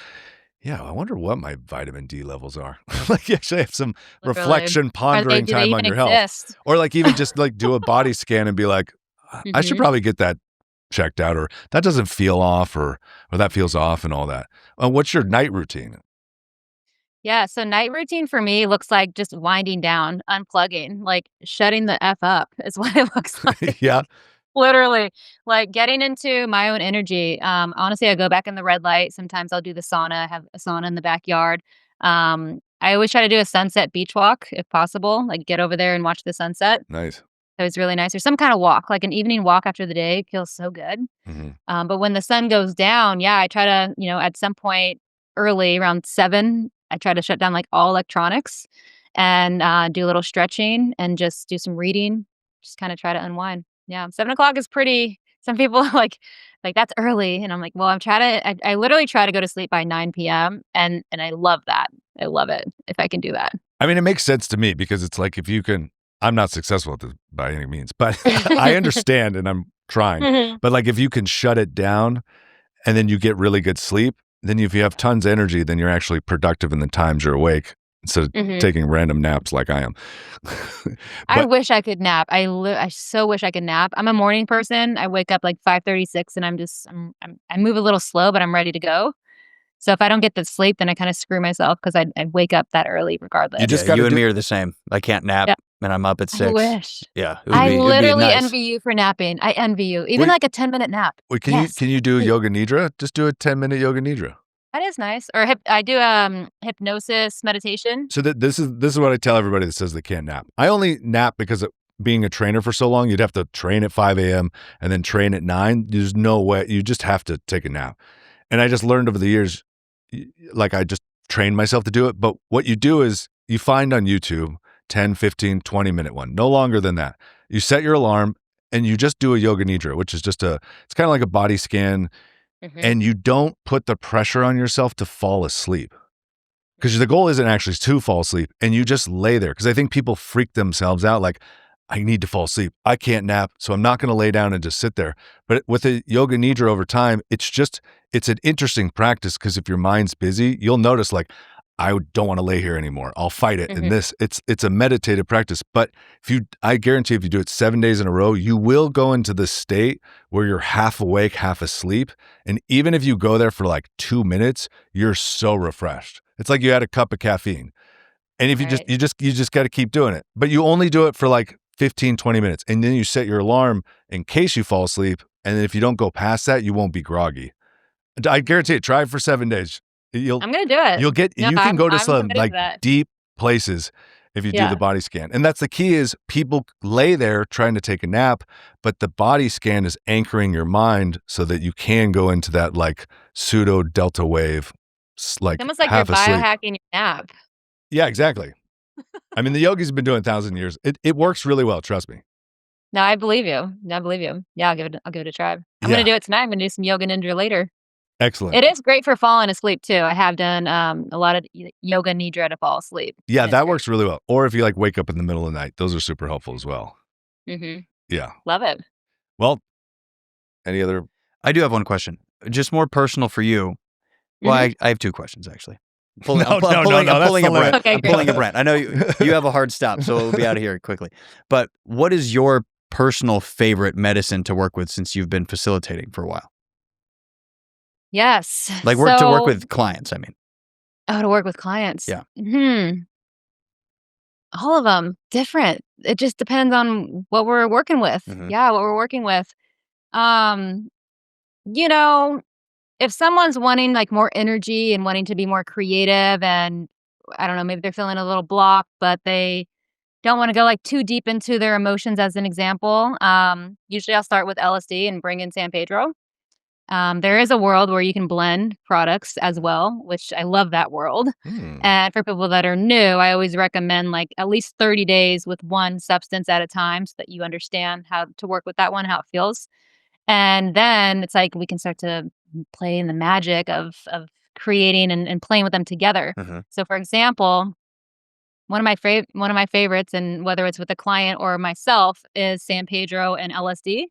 yeah, I wonder what my vitamin D levels are. Like you actually have some reflection, pondering time on your health. Or like even just like do a body scan and be like, I should probably get that checked out, or that doesn't feel off, or that feels off and all that. What's your night routine? Yeah, so night routine for me looks like just winding down, unplugging, like shutting the F up is what it looks like. Yeah. Literally, like getting into my own energy. Honestly, I go back in the red light. Sometimes I'll do the sauna. I have a sauna in the backyard. I always try to do a sunset beach walk if possible, like get over there and watch the sunset. Nice. So it's really nice. Or some kind of walk, like an evening walk after the day feels so good. But when the sun goes down, I try to, at some point early around 7, I try to shut down like all electronics and do a little stretching and just do some reading, just kind of try to unwind. Yeah, 7 o'clock is pretty. Some people like that's early, and I'm like, well, I literally try to go to sleep by 9 p.m. and I love that. I love it if I can do that. I mean, it makes sense to me because it's like if you can. I'm not successful at this by any means, but I understand and I'm trying. But like if you can shut it down and then you get really good sleep, then if you have tons of energy, then you're actually productive in the times you're awake instead of taking random naps like I am. I wish I could nap. I so wish I could nap. I'm a morning person. I wake up like 5:36 and I move a little slow, but I'm ready to go. So if I don't get the sleep, then I kind of screw myself because I wake up that early regardless. You and me are the same. I can't nap. And I'm up at 6. I wish. Yeah. I literally envy you for napping. I envy you. Even like a 10-minute nap. Wait, can you do yoga nidra? Just do a 10-minute yoga nidra. That is nice. Or I do hypnosis meditation. So this is what I tell everybody that says they can't nap. I only nap because of being a trainer for so long. You'd have to train at 5 a.m. and then train at 9. There's no way. You just have to take a nap. And I just learned over the years, like I just trained myself to do it. But what you do is you find on YouTube 10, 15, 20-minute one, no longer than that. You set your alarm and you just do a yoga nidra, which is it's kind of like a body scan, and you don't put the pressure on yourself to fall asleep. Because the goal isn't actually to fall asleep, and you just lay there. Because I think people freak themselves out like, I need to fall asleep. I can't nap, so I'm not going to lay down and just sit there. But with a yoga nidra over time, it's an interesting practice because if your mind's busy, you'll notice like, I don't want to lay here anymore. I'll fight it. And it's a meditative practice. But I guarantee if you do it 7 days in a row, you will go into the state where you're half awake, half asleep. And even if you go there for like 2 minutes, you're so refreshed. It's like you had a cup of caffeine. And if you just got to keep doing it. But you only do it for like 15, 20 minutes. And then you set your alarm in case you fall asleep. And then if you don't go past that, you won't be groggy. I guarantee it. Try it for 7 days. I'm going to do it. You can go to some like deep places if you do the body scan. And that's the key is people lay there trying to take a nap, but the body scan is anchoring your mind so that you can go into that like pseudo delta wave, like almost like half you're asleep. biohacking your nap. Yeah, exactly. I mean, the yogis have been doing it 1,000 years. It works really well. Trust me. No, I believe you. Yeah, I'll give it a try. I'm going to do it tonight. I'm going to do some yoga nidra later. Excellent. It is great for falling asleep too. I have done a lot of yoga nidra to fall asleep. Yeah, that works really well. Or if you like wake up in the middle of the night, those are super helpful as well. Yeah. Love it. Well, any other? I do have one question, just more personal for you. Well, I have two questions actually. I'm pulling a Brent. I know you have a hard stop, so we'll be out of here quickly. But what is your personal favorite medicine to work with since you've been facilitating for a while? Yes. Like to work with clients, I mean. Oh, to work with clients. Yeah. All of them different. It just depends on what we're working with. Yeah, what we're working with. If someone's wanting like more energy and wanting to be more creative and I don't know, maybe they're feeling a little blocked, but they don't want to go like too deep into their emotions as an example. Usually I'll start with LSD and bring in San Pedro. There is a world where you can blend products as well, which I love that world. And for people that are new, I always recommend like at least 30 days with one substance at a time so that you understand how to work with that one, how it feels. And then it's like we can start to play in the magic of creating and playing with them together. So for example, one of my favorites, and whether it's with a client or myself, is San Pedro and LSD.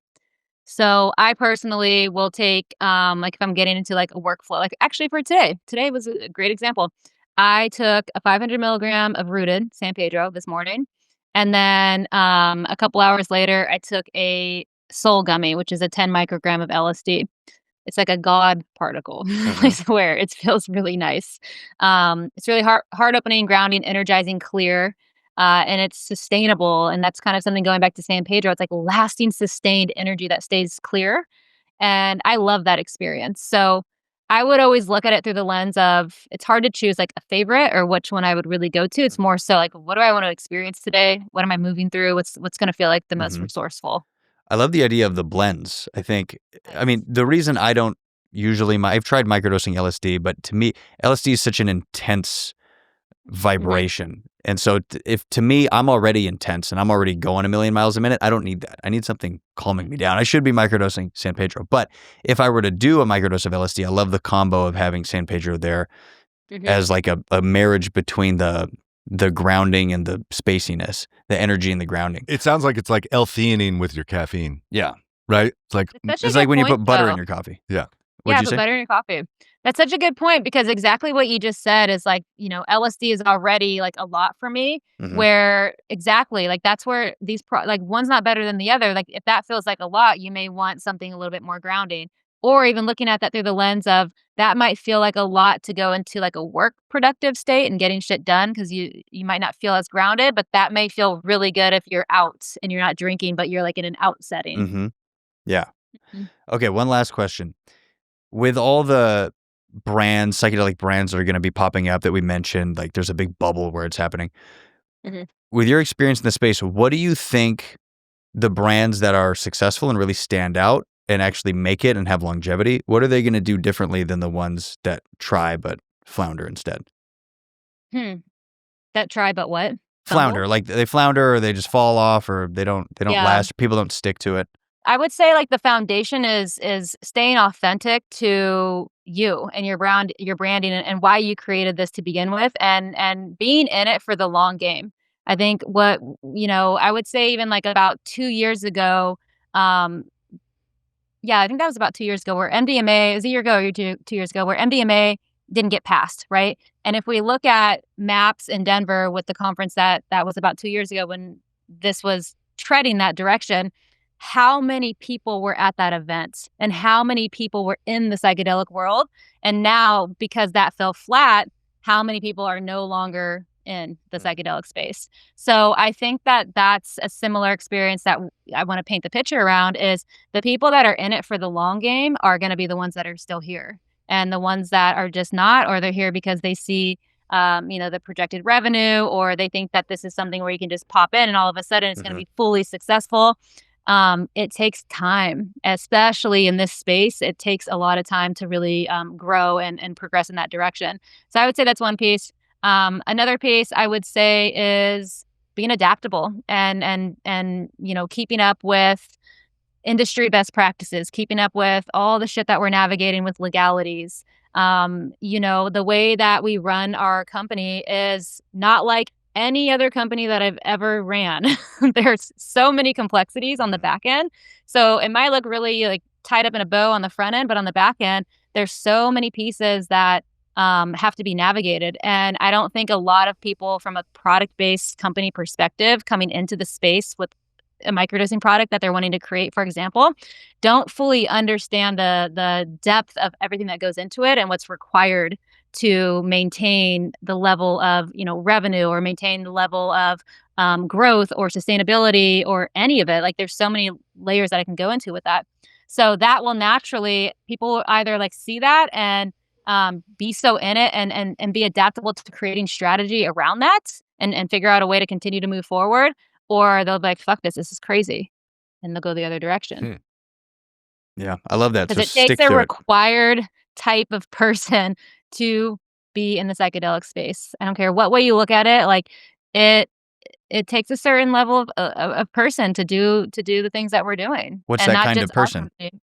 So I personally will take, like if I'm getting into like a workflow, like actually for today was a great example. I took a 500 milligram of rooted San Pedro this morning. And then a couple hours later, I took a soul gummy, which is a 10 microgram of LSD. It's like a God particle, I swear. It feels really nice. It's really heart opening, grounding, energizing, clear. And it's sustainable. And that's kind of something going back to San Pedro. It's like lasting, sustained energy that stays clear. And I love that experience. So I would always look at it through the lens of it's hard to choose like a favorite or which one I would really go to. It's more so like, what do I want to experience today? What am I moving through? What's going to feel like the most resourceful? I love the idea of the blends. I mean, the reason I don't usually, I've tried microdosing LSD, but to me, LSD is such an intense vibration. And so if to me, I'm already intense and I'm already going a million miles a minute, I don't need that. I need something calming me down. I should be microdosing San Pedro. But if I were to do a microdose of LSD, I love the combo of having San Pedro there as like a marriage between the grounding and the spaciness, the energy and the grounding. It sounds like it's like L-theanine with your caffeine. Yeah. Right? It's like when you put butter in your coffee. Yeah. What'd you say? Butter in your coffee. That's such a good point because exactly what you just said is like, LSD is already like a lot for me where exactly like that's where these like one's not better than the other. Like if that feels like a lot, you may want something a little bit more grounding, or even looking at that through the lens of that might feel like a lot to go into like a work productive state and getting shit done because you might not feel as grounded, but that may feel really good if you're out and you're not drinking, but you're like in an out setting. Yeah. Okay. One last question. With all the brands, psychedelic brands that are going to be popping up that we mentioned, like there's a big bubble where it's happening. With your experience in the space, what do you think the brands that are successful and really stand out and actually make it and have longevity, what are they going to do differently than the ones that try but flounder instead? That try but what? Flounder. Like they flounder or they just fall off or they don't last. People don't stick to it. I would say like the foundation is staying authentic to you and your branding and why you created this to begin with, and being in it for the long game. I think I would say even like about 2 years ago, um, yeah, I think that was about 2 years ago where MDMA, it was a year ago or 2 years ago, where MDMA didn't get passed, right? And if we look at maps in Denver with the conference that was about 2 years ago when this was treading that direction, how many people were at that event and how many people were in the psychedelic world? And now, because that fell flat, how many people are no longer in the psychedelic space? So I think that that's a similar experience that I want to paint the picture around is the people that are in it for the long game are going to be the ones that are still here. And the ones that are just not, or they're here because they see, the projected revenue, or they think that this is something where you can just pop in and all of a sudden it's going to be fully successful. It takes time, especially in this space. It takes a lot of time to really grow and progress in that direction. So I would say that's one piece. Another piece I would say is being adaptable and keeping up with industry best practices, keeping up with all the shit that we're navigating with legalities. The way that we run our company is not like any other company that I've ever ran. There's so many complexities on the back end. So it might look really like tied up in a bow on the front end, but on the back end, there's so many pieces that have to be navigated. And I don't think a lot of people from a product-based company perspective coming into the space with a microdosing product that they're wanting to create, for example, don't fully understand the depth of everything that goes into it and what's required to maintain the level of revenue or maintain the level of growth or sustainability or any of it. Like there's so many layers that I can go into with that. So that will naturally, people will either like see that and be so in it and be adaptable to creating strategy around that and figure out a way to continue to move forward, or they'll be like, fuck this is crazy, and they'll go the other direction. Yeah, I love that. So Because it takes stick a to it. required type of person to be in the psychedelic space. I don't care what way you look at it. Like it takes a certain level of person to do the things that we're doing. What's and that not kind just of our person? company.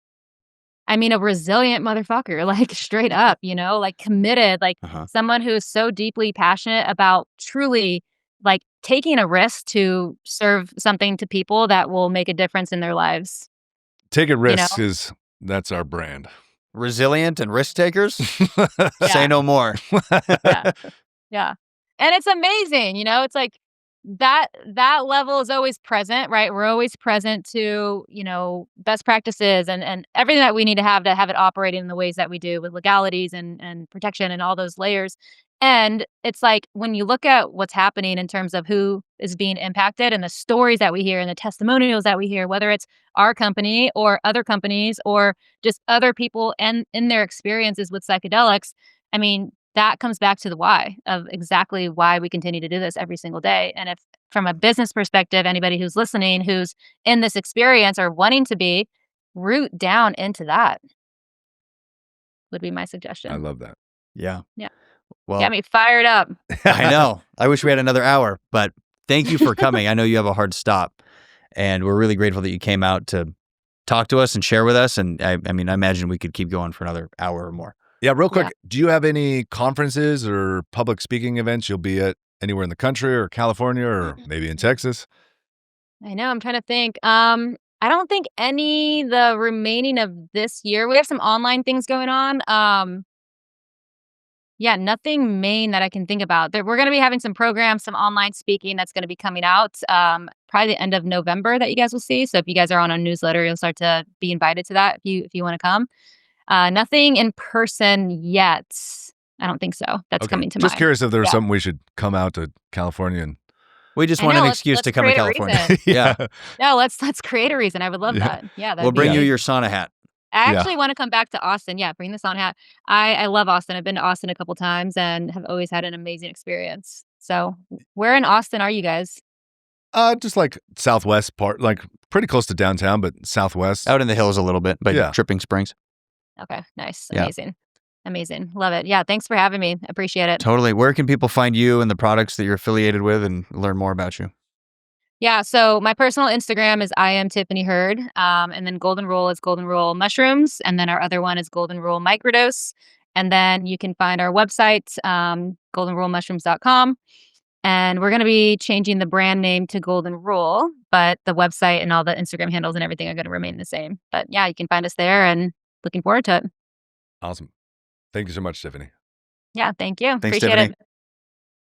I mean, a resilient motherfucker, like straight up, like committed, like someone who is so deeply passionate about truly like taking a risk to serve something to people that will make a difference in their lives. Taking risks that's our brand. Resilient and risk takers? Say no more. Yeah. And it's amazing, it's like that level is always present, right? We're always present to, best practices and everything that we need to have it operating in the ways that we do with legalities and protection and all those layers. And it's like when you look at what's happening in terms of who is being impacted and the stories that we hear and the testimonials that we hear, whether it's our company or other companies or just other people and in their experiences with psychedelics, I mean, that comes back to the why of exactly why we continue to do this every single day. And if from a business perspective, anybody who's listening, who's in this experience or wanting to be, root down into that would be my suggestion. I love that. Yeah. Yeah. Well, get me fired up. I know. I wish we had another hour, but thank you for coming. I know you have a hard stop, and we're really grateful that you came out to talk to us and share with us. And I mean, I imagine we could keep going for another hour or more. Yeah, real quick, do you have any conferences or public speaking events you'll be at anywhere in the country or California or maybe in Texas? I know. I'm trying to think. I don't think any the remaining of this year. We have some online things going on. Yeah, nothing main that I can think about. We're going to be having some programs, some online speaking that's going to be coming out probably the end of November that you guys will see. So if you guys are on a newsletter, you'll start to be invited to that if you want to come. Nothing in person yet. I don't think so. That's coming to mind. Just curious if there's something we should come out to California and. We just want an excuse to come to California. Yeah. No, let's create a reason. I would love that. Yeah. We'll bring you your sauna hat. I actually want to come back to Austin. Yeah, bring the sauna hat. I love Austin. I've been to Austin a couple times and have always had an amazing experience. So where in Austin are you guys? Just like southwest part, like pretty close to downtown, but southwest. Out in the hills a little bit, by Tripping Springs. Okay, nice. Amazing. Amazing. Love it. Yeah, thanks for having me. Appreciate it. Totally. Where can people find you and the products that you're affiliated with and learn more about you? Yeah, so my personal Instagram is I am Tiffany Hurd, and then Golden Rule is Golden Rule Mushrooms, and then our other one is Golden Rule Microdose, and then you can find our website, goldenrulemushrooms.com, and we're going to be changing the brand name to Golden Rule, but the website and all the Instagram handles and everything are going to remain the same. But yeah, you can find us there, and looking forward to it. Awesome. Thank you so much, Tiffany. Yeah, thank you. Thanks, Appreciate Tiffany. it.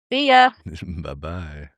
See ya. Bye-bye.